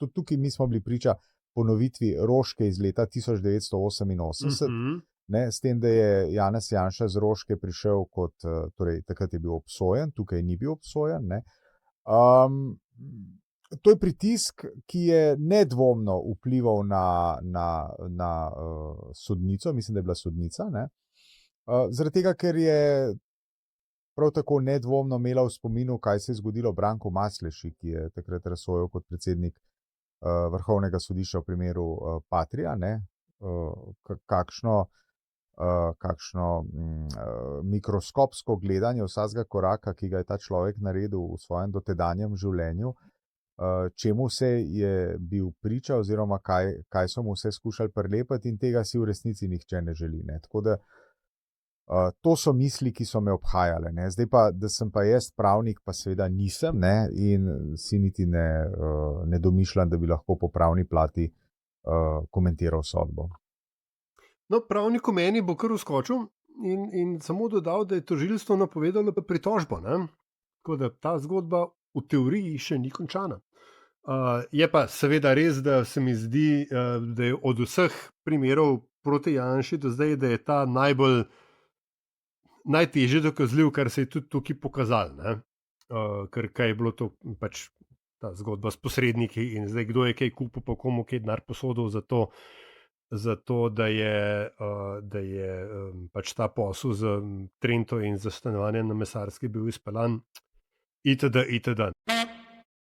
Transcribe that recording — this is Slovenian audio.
tudi tukaj mi smo bili priča ponovitvi Roške iz leta 1988, ne, s tem, da je Janez Janša z Roške prišel kot, torej takrat je bil obsojen, tukaj ni bil obsojen, ne. To je pritisk, ki je nedvomno vplival na sodnico, mislim, da je bila sodnica, ne. Zaradi tega, ker je prav tako nedvomno imela v spominu, kaj se je zgodilo Branku Masleši, ki je takrat razsojal kot predsednik Vrhovnega sodišča v primeru Patria, ne, kakšno mikroskopsko gledanje vsakega koraka, ki ga je ta človek naredil v svojem dotedanjem življenju, čemu vse je bil priča oziroma kaj so mu vse skušali prilepiti in tega si v resnici nihče ne želi, ne. Tako da to so misli, ki so me obhajale, ne. Zdaj pa, da sem pa jaz pravnik, pa seveda nisem, ne, in si niti ne domišljam, da bi lahko po pravni plati komentiral sodbo. No, pravnik v meni bo kar vskočil in samo dodal, da je tožilstvo napovedalo pritožbo, ne. Tako da ta zgodba v teoriji še ni končana. Je pa seveda res, da se mi zdi, da je od vseh primerov proti Janši do zdaj, da je ta najtežje dokazljiv, kar se je tudi tukaj pokazalo, ne. Ker kaj je bilo to pač ta zgodba s posredniki in zdaj kdo je kaj kupil, pa komu kaj denar posodil za to, da je pač ta posel za Trento in za stanovanje na Mesarski bil izpeljan, itd.